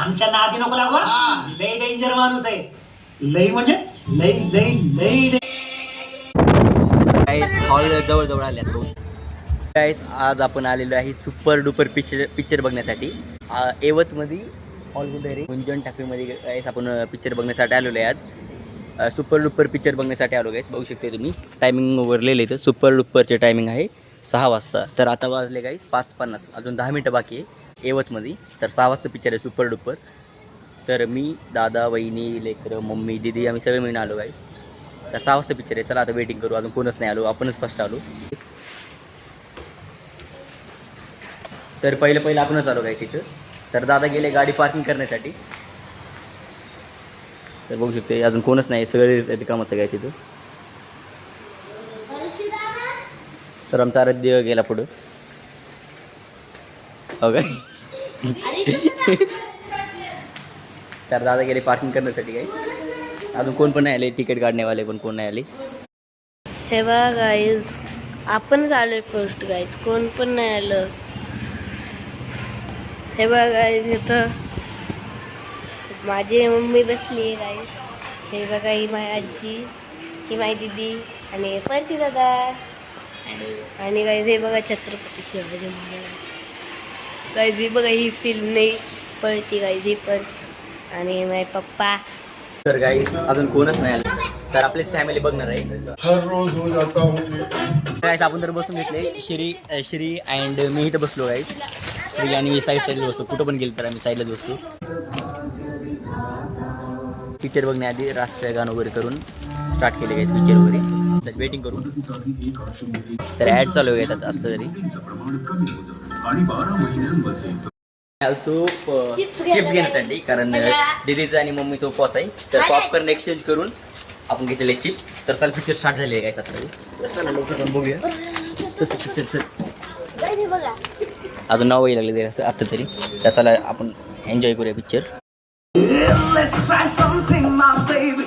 आमच्या नादी नको लागवा. लई डेंजर माणूस आहे. लई म्हणजे लई लई लई गाईस हॉल जवळ जवळ आले गाईस. आज आपण आलेलो आहे सुपर डुपर पिक्चर बघण्यासाठी. एवतमध्ये हॉल कुठे रे, गुंजन टाकीमध्ये गाईस आपण पिक्चर बघण्यासाठी आलेलो आहे आज. सुपर डुपर पिक्चर बघण्यासाठी आलो गाईस. बघू शकते तुम्ही टायमिंग वरलेलं इथं. सुपर डुपरचे टायमिंग आहे 6 वाजता. तर आता वाजले गाईस 5:50. अजून 10 मिनटं बाकी आहे एवतमध्ये. तर 6 वाजता पिक्चर आहे सुपर डुपर. तर मी, दादा, वहिनी, लेकरं, मम्मी, दीदी आम्ही सगळे मिळून आलो गाईस. तर 6 वाजता पिक्चर आहे. चला आता वेटिंग करू. अजून कोणच नाही आलो, आपणच फर्स्ट आलो. तर पहिलं आपणच आलो गाईस इथं. तर दादा गेले गाडी पार्किंग करण्यासाठी. तर बघू शकते अजून कोणच नाही, सगळे रिकामच आहे गाईस इथं. तर आमचा आराध्य गेला पुढं. हो काय. तर दादा गेले पार्किंग करण्यासाठी गाईस. अजून कोण पण नाही आले, तिकीट काढण्यावाले पण कोण नाही आले. हे बघा गाईज, आपण आलोय फर्स्ट गाईज, कोण पण नाही आलं. हे बघा गाईज, इथं माझी मम्मी बसली आहे गाईज. हे बघा ही माझी आजी, ही माझी दीदी आणि परची दादा. आणि गाईज हे बघा छत्रपती शिवाजी महाराज. गाईज ही बघा ही फिल्म नाही पळती गाईज ही पण. आणि माझे पप्पा. तर गाईस अजून कोणच नाही आलं. तर आपलीच फॅमिली बघणार आहे. हर रोज हो जाता हूँ. गाईस आपण तर बसून घेतले. श्री अँड मी इथं बसलो गाईस. श्री आणि मी साईडला बसतो. कुठं पण गेलं तर आम्ही साईडलाच बसतो. पिक्चर बघण्याआधी राष्ट्रीय गाणं वगैरे करून स्टार्ट केले गाईस पिक्चर वगैरे. वेटिंग करून. तर ॲड चालू आहे आता असतं तरी. तो चिप्स घेण्यासाठी, कारण दीदीचा आणि मम्मीचा उपवास आहे. तर पॉपकॉर्न एक्सचेंज करून आपण घेतलेले चिप्स. तर चला पिक्चर स्टार्ट झाले काय आता. चला लवकर जाऊन बघूया. चल अजून 9 वाजले लागले आता तरी. तर चला आपण एन्जॉय करूया picture. Let's try something, my baby.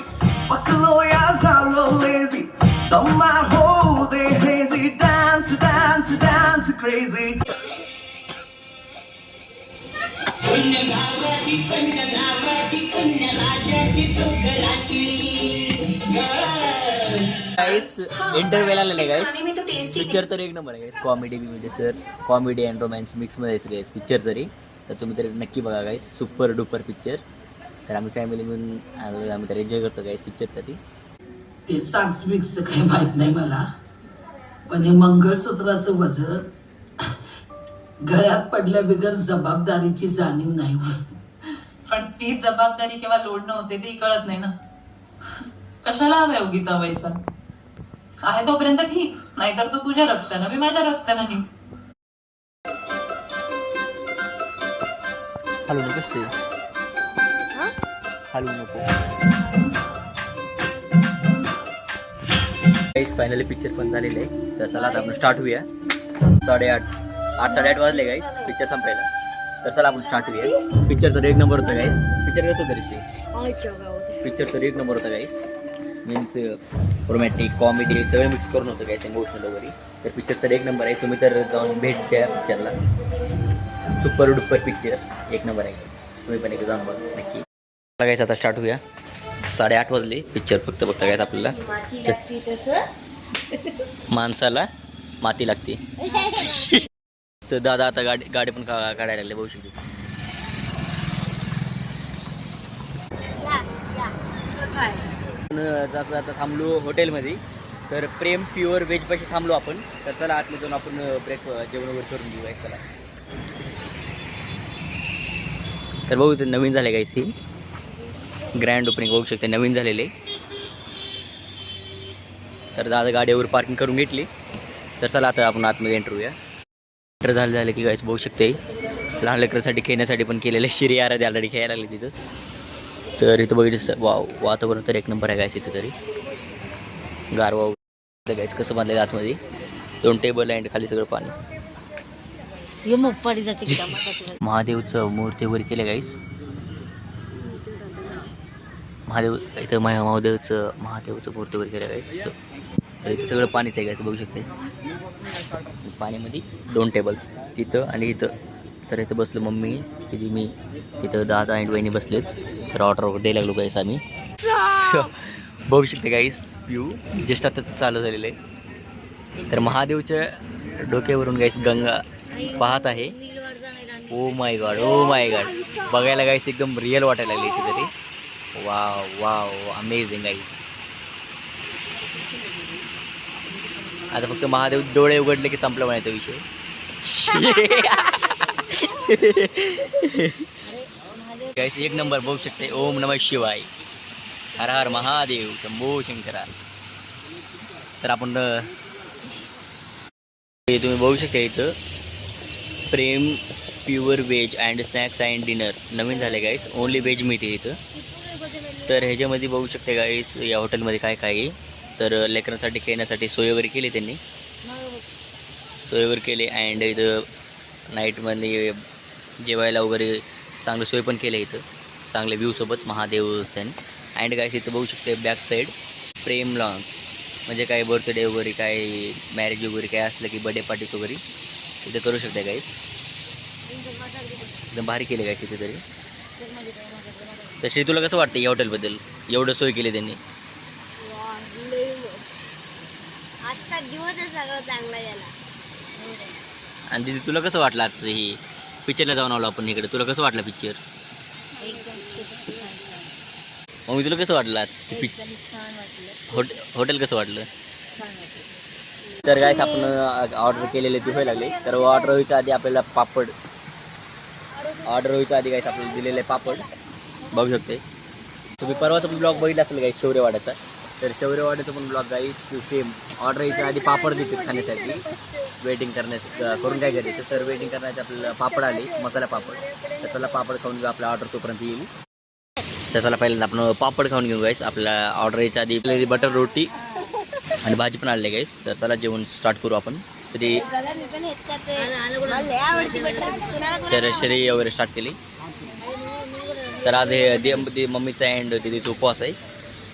Buckle lawyers are no lazy. Don't mind hold they hazy. Dance, dance, dance crazy. इंटरव्ह्यूला आलेले गाईस. पिक्चर तर एक नंबर आहे गाईस. कॉमेडी तर कॉमेडी अँड रोमॅन्स मिक्समध्ये आहे गाईस पिक्चर तरी. तर तुम्ही तरी नक्की बघा गाईस सुपर डुपर पिक्चर. तर आम्ही फॅमिली मिळून आम्ही तर एन्जॉय करतो गाईस पिक्चर तरी. ते साक्स बिक्सचं काही माहीत नाही मला, पण हे मंगळसूत्राचं वजन गळ्यात पडल्या बिगर जबाबदारीची जाणीव नाही होत. पण ती जबाबदारी केव्हा लोड नव्हते ते कळत नाही ना. कशाला हवंय उगीच वैताग. आहे तोपर्यंत ठीक, नाहीतर तू तुझ्या रस्त्यानं मी माझ्या रस्त्यानं निघ. हलू नको हलू नको. गाईस फायनली पिक्चर पण झालेलं आहे. तर चला आता आपण स्टार्ट होऊया. 8:30 वाजले गाईस पिक्चर संपायला. तर चला आपण स्टार्ट होऊया. पिक्चर तर एक नंबर होता गाईस. पिक्चर कसं तरी पिक्चर तर एक नंबर होता गाईस. मीन्स रोमॅन्टिक कॉमेडी सगळं मिक्स करून होतं गाईस, इमोशनल वगैरे. तर पिक्चर तर एक नंबर आहे. तुम्ही तर जाऊन भेट द्या पिक्चरला. सुपर डुपर पिक्चर एक नंबर आहे गाईस. तुम्ही पण एक जाऊन बघा नक्की. गाईस आता स्टार्ट होऊया. 8:30 वाजले. पिक्चर फक्त बघता गाईस आपल्याला. माणसाला माती लागते. दादा आता गाडी पण काढायला लागले बघू शकतो. जाता जाता थांबलो हॉटेलमध्ये. तर प्रेम प्युअर व्हेज पाशी थांबलो आपण. तर चला आतमध्ये जाऊन आपण जेवण वगैरे करून घेऊ गाईस. चला. तर बघू ते नवीन झाले गाईस. ही ग्रँड ओपनिंग बघू शकते नवीन झालेले. तर दादा गाडीवर पार्किंग करून घेतली. तर चला आता आपण आतमध्ये एंटर होऊया. एंटर झालं की गाईस बघू शकते लहान लेकरांसाठी खेळण्यासाठी पण केलेलं. शिरी आराधी ऑलरेडी खेळायला लागली तिथं. तर इथं बघितलं वातावरण तर एक नंबर आहे गाईस. इथं तरी गारवा गाईस कसं बांधलेलं आतमध्ये. 2 टेबल अँड खाली सगळं पाणी. महादेवचं मूर्ती वगैरे केलं गाईस. महादेव इथं महादेवचं मूर्ती वगैरे केलं गाईस. तर इथं सगळं पाणीच आहे गाईस बघू शकते. पाण्यामध्ये 2 टेबल्स तिथं आणि इथं तर इथं बसलो मम्मी किती मी तिथं दादा आणि वहिनी बसलेत. तर ऑर्डर द्यायला लागलो गाईस आम्ही. बघू शकते गाईस व्यू जस्ट आता चालू झालेलं आहे. तर महादेवच्या डोक्यावरून गाईस गंगा पाहत आहे. ओ माय गॉड बघायला गाईस एकदम रिअल वाटायला लागली इथे तरी. वाव अमेझिंग गाईस. आता फक्त महादेव डोळे उघडले की संपला म्हणायचा विषय. गाईस एक नंबर बघू शकते. ओम नमः शिवाय, हर हर महादेव, शंभो शंकरा. तर आपण तुम्ही बघू शकता इथं Prem pure veg and snacks and dinner नवीन झाले गाईस. ओनली व्हेज मिळते इथं. तर ह्याच्यामध्ये बघू शकते गाईस या हॉटेलमध्ये काय काय आहे. तर लेकरांसाठी खेळण्यासाठी सोय वगैरे केली त्यांनी, सोय वगैरे केले. अँड इथं नाईटमध्ये जेवायला वगैरे चांगलं सोय पण केलं इथं, चांगले व्ह्यूसोबत महादेव सेन. अँड गाईस इथं बघू शकते बॅक साईड प्रेम लॉन्च, म्हणजे काय बर्थडे वगैरे काय मॅरेज वगैरे काय असलं की बर्थडे पार्टीज वगैरे इथं करू शकते गाईस. एकदम भारी केले गाईस इथे तरी. तशी तुला कसं वाटतं या हॉटेलबद्दल, एवढं सोय केली त्यांनी? आजचा दिवसच सगळं चांगला गेला. आणि दिदी तुला कसं वाटलं आजचं ही पिक्चरला जाऊन आलो आपण इकडे, तुला कसं वाटलं पिक्चर? मग तुला कसं वाटलं आज पिक्चर? हॉटेल कसं वाटलं? तर गाईस आपण ऑर्डर केलेले ती व्हायला लागले. तर ऑर्डर व्हायच्या आधी आपल्याला पापड, ऑर्डर व्हायच्या आधी गाईस आपल्याला दिलेले पापड बघू शकते तुम्ही. परवाचा पण ब्लॉग बघितला असेल गाईस शौर्यवाड्याचा. तर शौर्यवाड्याचा पण ब्लॉग गाईस सेम ऑर्डर यायच्या आधी पापड देतात खाण्यासाठी, वेटिंग करून काय करायचं. तर वेटिंग करण्याचे आपल्याला पापड आले, मसाला पापड. तर त्याला पापड खाऊन घेऊ, आपला ऑर्डर तोपर्यंत येईल. तर त्याला पहिल्यांदा आपण पापड खाऊन घेऊ गाईस. आपल्या ऑर्डर यायच्या आधी बटर रोटी आणि भाजी पण आणली गाईस. तर त्याला जेवण स्टार्ट करू आपण. तर श्री वगैरे स्टार्ट केली. तर आज हे मम्मीचा अँड दीदीचा उपवास आहे.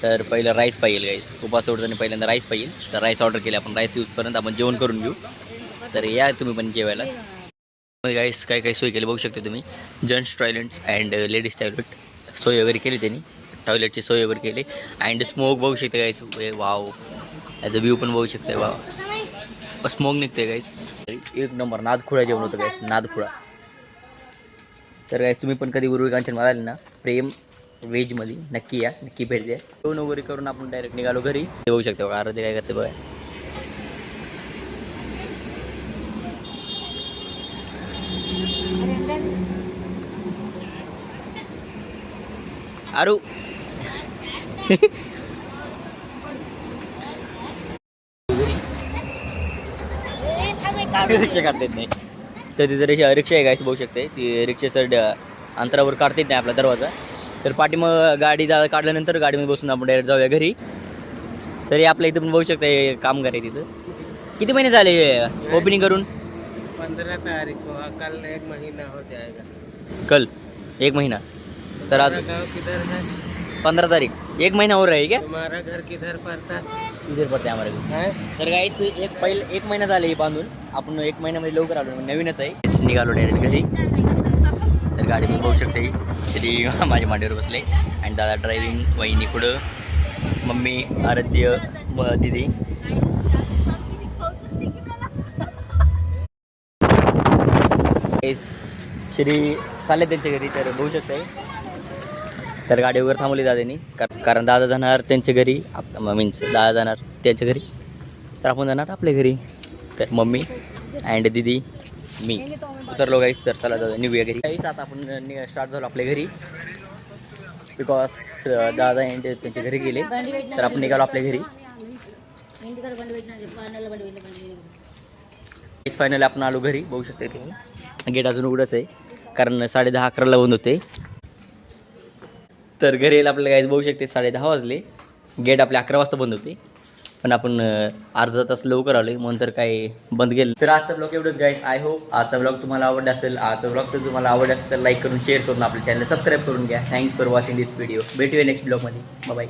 तर पहिलं राईस पाहिजे गाईस, उपवास सोडताना पहिल्यांदा राईस पाहिजे. तर राईस ऑर्डर केले आपण. राईस यूजपर्यंत आपण जेवण करून घेऊ. तर या तुम्ही पण जेवायला. गाईस काय काय सोय केली बघू शकता तुम्ही. Gents toilets and ladies toilet सोय वगैरे केली त्यांनी, टॉयलेटची सोय वगैरे केली. अँड स्मोक बघू शकते गाईस. वाव याचा व्ह्यू पण बघू शकते. वाव स्मोक निघते गाईस. एक नंबर नादखुळा जेवण होतं गाईस, नादखुळा. तर गाईस तुम्ही पण कधी उर्वी कांचन आले ना प्रेम व्हेजमध्ये नक्की या, नक्की भेट द्या. जेवण वगैरे करून आपण डायरेक्ट निघालो घरी. ते बघू शकते बघा आरती काय करते बघा. आरू रिक्षा काढता येत नाही. तर तिथं रिक्षा आहे गाईस बघू शकते. ती रिक्षेचं अंतरावर काढता येत नाही आपला दरवाजा. तर पाठी मग गाडी काढल्यानंतर गाडीमध्ये बसून आपण डायरेक्ट जाऊया घरी. तरी आपल्या इथं पण बघू शकता कामगार आहे तिथं. किती महिने झाले ओपनिंग करून? 15 तारीख को, कल 1 महीना हो जाएगा. कल 1 महीना. तर आज गाँव किधर है? 15 तारीख, 1 महीना हो रहा है क्या? तुम्हारा घर किधर पड़ता है? इधर पडते आम्हाला. तर गाईस 1 महिना झाले हे बांधून. आपण 1 महिन्यामध्ये लवकर आलो, नवीनच आहे. निघालो डायरेक्ट घरी. तर गाडी पण बघू शकते. श्री माझ्या मांडीवर बसले आणि दादा ड्रायव्हिंग, वहिनी पुढं, मम्मी, आराध्य, दिदी. श्री चालले त्यांच्या घरी. तर बघू शकते. तर गाडी वगैरे थांबवली दादानी, कारण दादा जाणार त्यांच्या घरी, मीन्स दादा जाणार त्यांच्या घरी, तर आपण जाणार आपल्या घरी. तर मम्मी अँड दिदी मी उतरलो गाईस. तर चला दादा निघूया घरी गाईस. आता आपण स्टार्ट झालो आपल्या घरी, बिकॉज दादा अँड त्यांच्या घरी गेले. तर आपण निघालो आपल्या घरी. फायनली आपण आलो घरी. बघू शकते तुम्ही गेट अजून उघडच आहे, कारण 10:30-11ला बंद होते. तर घरी यायला आपल्याला गाईस बघू शकते 10:30 वाजले. गेट आपले 11 वाजता बंद होते, पण आपण अर्धा तास लवकर आलो म्हणून तर काय बंद केलं. तर आजचा ब्लॉग एवढंच गाईस. आय होप आजचा ब्लॉग तुम्हाला आवडला असेल. आजचा ब्लॉग तर तुम्हाला आवडला असेल तर लाईक करून शेअर करून आपल्या चॅनल सबस्क्राईब करून घ्या. Thanks for watching this video. भेटूया नेक्स्ट ब्लॉगमध्ये. बाय.